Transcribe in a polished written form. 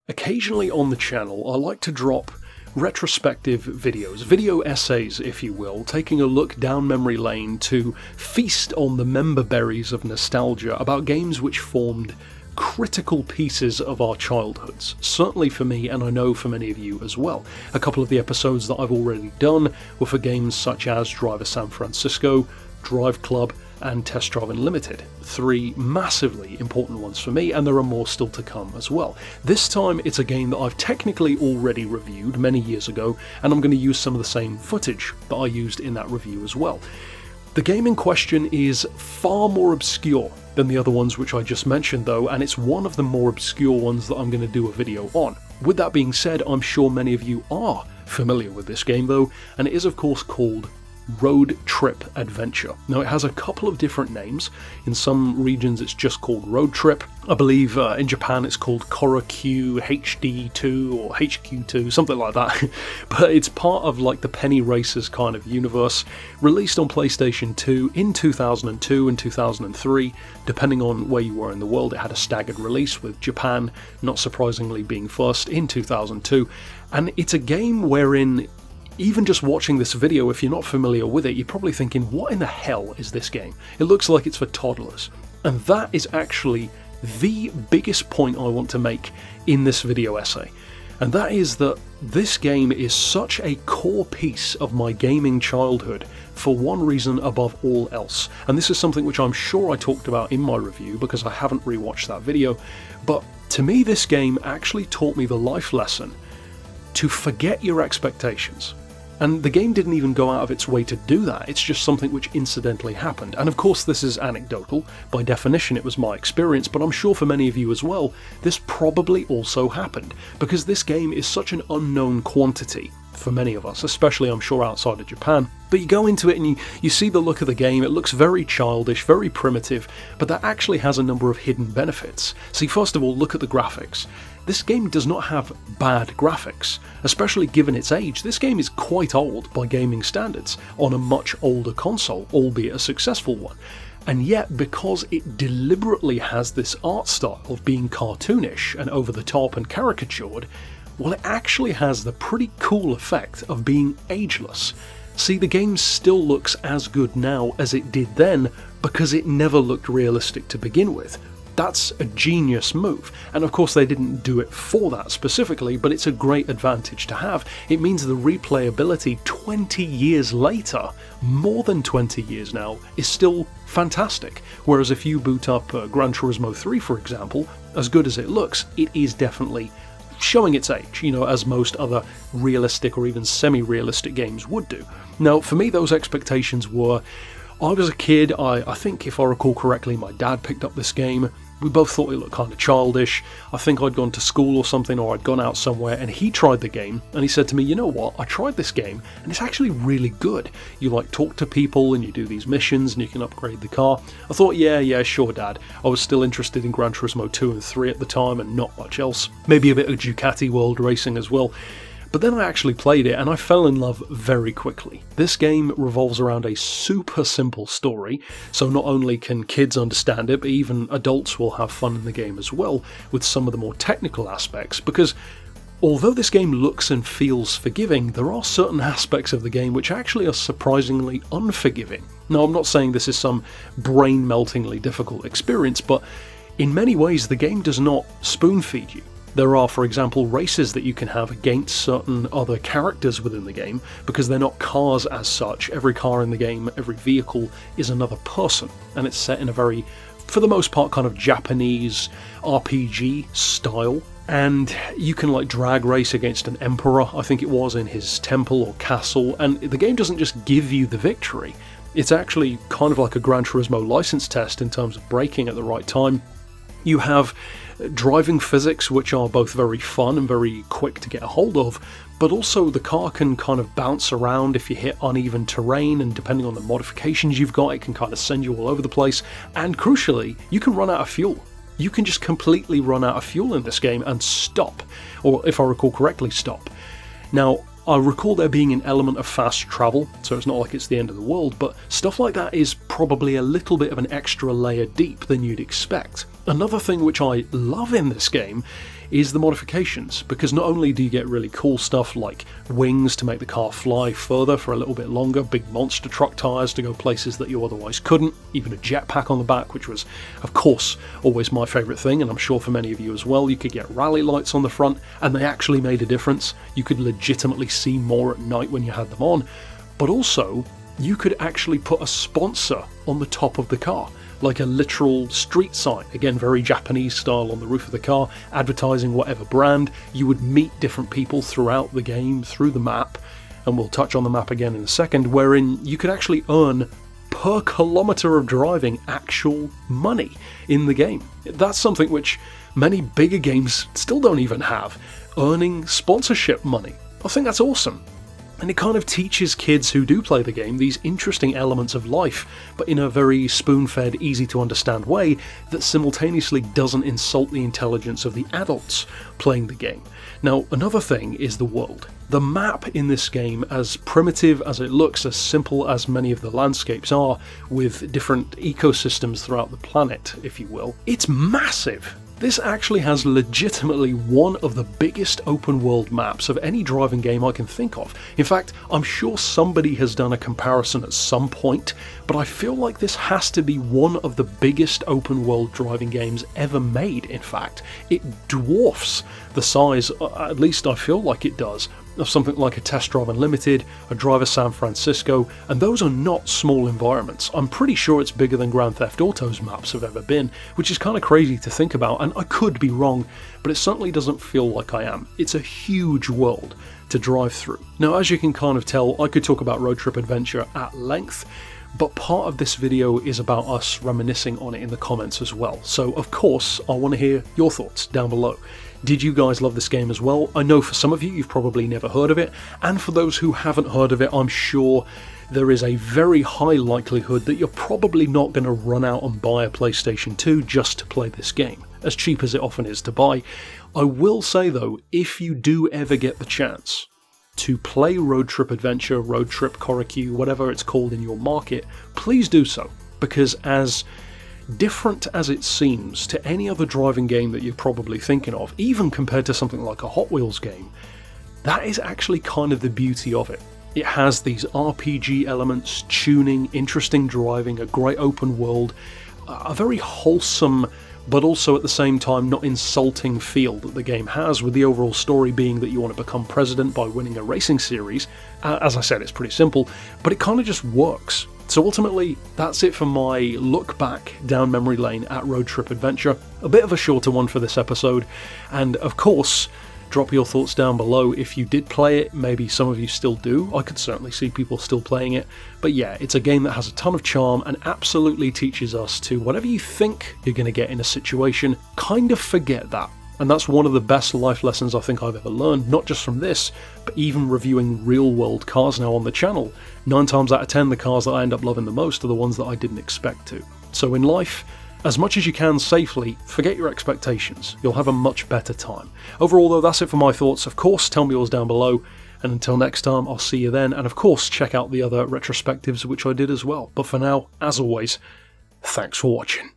Occasionally on the channel, I like to drop retrospective videos, video essays if you will, taking a look down memory lane to feast on the member berries of nostalgia about games which formed critical pieces of our childhoods, certainly for me and I know for many of you as well. A couple of the episodes that I've already done were for games such as Driver San Francisco, Drive Club and Test Drive Unlimited. Three massively important ones for me, and there are more still to come as well. This time it's a game that I've technically already reviewed many years ago, and I'm going to use some of the same footage that I used in that review as well. The game in question is far more obscure than the other ones which I just mentioned though, and it's one of the more obscure ones that I'm going to do a video on. With that being said, I'm sure many of you are familiar with this game though, and it is of course called Road Trip Adventure. Now it has a couple of different names. In some regions it's just called Road Trip. I believe in Japan it's called Caricatured HD2 or HQ2, something like that. But it's part of like the Penny Racers kind of universe. Released on PlayStation 2 in 2002 and 2003. Depending on where you were in the world, it had a staggered release, with Japan not surprisingly being first in 2002. And it's a game wherein even just watching this video, if you're not familiar with it, you're probably thinking, what in the hell is this game? It looks like it's for toddlers. And that is actually the biggest point I want to make in this video essay. And that is that this game is such a core piece of my gaming childhood for one reason above all else. And this is something which I'm sure I talked about in my review because I haven't rewatched that video. But to me, this game actually taught me the life lesson to forget your expectations. And the game didn't even go out of its way to do that, it's just something which incidentally happened. And of course this is anecdotal, by definition it was my experience, but I'm sure for many of you as well, this probably also happened, because this game is such an unknown quantity for many of us, especially I'm sure outside of Japan. But you go into it and you see the look of the game, it looks very childish, very primitive, but that actually has a number of hidden benefits. See, first of all, look at the graphics. This game does not have bad graphics, especially given its age. This game is quite old by gaming standards, on a much older console, albeit a successful one. And yet, because it deliberately has this art style of being cartoonish and over the top and caricatured, well, it actually has the pretty cool effect of being ageless. See, the game still looks as good now as it did then because it never looked realistic to begin with. That's a genius move, and of course they didn't do it for that specifically, but it's a great advantage to have. It means the replayability 20 years later, more than 20 years now, is still fantastic. Whereas if you boot up Gran Turismo 3 for example, as good as it looks, it is definitely showing its age, you know, as most other realistic or even semi-realistic games would do. Now for me those expectations were, I was a kid, I think if I recall correctly my dad picked up this game. We both thought it looked kind of childish. I think I'd gone to school or something, or I'd gone out somewhere, and he tried the game, and he said to me, you know what, I tried this game, and it's actually really good. You like talk to people, and you do these missions, and you can upgrade the car. I thought, yeah, sure Dad. I was still interested in Gran Turismo 2 and 3 at the time, and not much else. Maybe a bit of Ducati World Racing as well. But then I actually played it and I fell in love very quickly. This game revolves around a super simple story, so not only can kids understand it, but even adults will have fun in the game as well, with some of the more technical aspects, because although this game looks and feels forgiving, there are certain aspects of the game which actually are surprisingly unforgiving. Now, I'm not saying this is some brain-meltingly difficult experience, but in many ways the game does not spoon-feed you. There are, for example, races that you can have against certain other characters within the game, because they're not cars as such. Every car in the game, every vehicle is another person, and it's set in a very, for the most part, kind of Japanese RPG style. And you can like drag race against an emperor, I think it was, in his temple or castle, and the game doesn't just give you the victory. It's actually kind of like a Gran Turismo license test in terms of braking at the right time. You have driving physics which are both very fun and very quick to get a hold of, but also the car can kind of bounce around if you hit uneven terrain, and depending on the modifications you've got, it can kind of send you all over the place. And crucially, you can run out of fuel. You can just completely run out of fuel in this game and stop, or if I recall correctly, stop. Now, I recall there being an element of fast travel, so it's not like it's the end of the world, but stuff like that is probably a little bit of an extra layer deep than you'd expect. Another thing which I love in this game is the modifications, because not only do you get really cool stuff like wings to make the car fly further for a little bit longer, big monster truck tyres to go places that you otherwise couldn't, even a jetpack on the back, which was, of course, always my favourite thing, and I'm sure for many of you as well. You could get rally lights on the front, and they actually made a difference. You could legitimately see more at night when you had them on, but also you could actually put a sponsor on the top of the car, like a literal street sign, again very Japanese style, on the roof of the car, advertising whatever brand. You would meet different people throughout the game, through the map, and we'll touch on the map again in a second, wherein you could actually earn per kilometre of driving actual money in the game. That's something which many bigger games still don't even have, earning sponsorship money. I think that's awesome. And it kind of teaches kids who do play the game these interesting elements of life, but in a very spoon-fed, easy-to-understand way that simultaneously doesn't insult the intelligence of the adults playing the game. Now, another thing is the world. The map in this game, as primitive as it looks, as simple as many of the landscapes are, with different ecosystems throughout the planet, if you will, it's massive. This actually has legitimately one of the biggest open world maps of any driving game I can think of. In fact, I'm sure somebody has done a comparison at some point, but I feel like this has to be one of the biggest open world driving games ever made. In fact, it dwarfs the size, at least I feel like it does, of something like a Test Drive Unlimited, a Driver San Francisco, and those are not small environments. I'm pretty sure it's bigger than Grand Theft Auto's maps have ever been, which is kind of crazy to think about, and I could be wrong, but it certainly doesn't feel like I am. It's a huge world to drive through. Now, as you can kind of tell, I could talk about Road Trip Adventure at length, but part of this video is about us reminiscing on it in the comments as well. So, of course, I want to hear your thoughts down below. Did you guys love this game as well? I know for some of you, you've probably never heard of it, and for those who haven't heard of it, I'm sure there is a very high likelihood that you're probably not going to run out and buy a PlayStation 2 just to play this game, as cheap as it often is to buy. I will say though, if you do ever get the chance to play Road Trip Adventure, Road Trip Caricatured, whatever it's called in your market, please do so, because as different as it seems to any other driving game that you're probably thinking of, even compared to something like a Hot Wheels game, that is actually kind of the beauty of it. It has these RPG elements, tuning, interesting driving, a great open world, a very wholesome but also at the same time not insulting feel that the game has, with the overall story being that you want to become president by winning a racing series. As I said, it's pretty simple, but it kind of just works. So ultimately, that's it for my look back down memory lane at Road Trip Adventure. A bit of a shorter one for this episode, and of course, drop your thoughts down below if you did play it. Maybe some of you still do. I could certainly see people still playing it. But yeah, it's a game that has a ton of charm and absolutely teaches us to, whatever you think you're going to get in a situation, kind of forget that. And that's one of the best life lessons I think I've ever learned, not just from this, but even reviewing real world cars now on the channel. 9 times out of 10, the cars that I end up loving the most are the ones that I didn't expect to. So in life, as much as you can safely, forget your expectations. You'll have a much better time. Overall though, that's it for my thoughts. Of course, tell me yours down below. And until next time, I'll see you then. And of course, check out the other retrospectives which I did as well. But for now, as always, thanks for watching.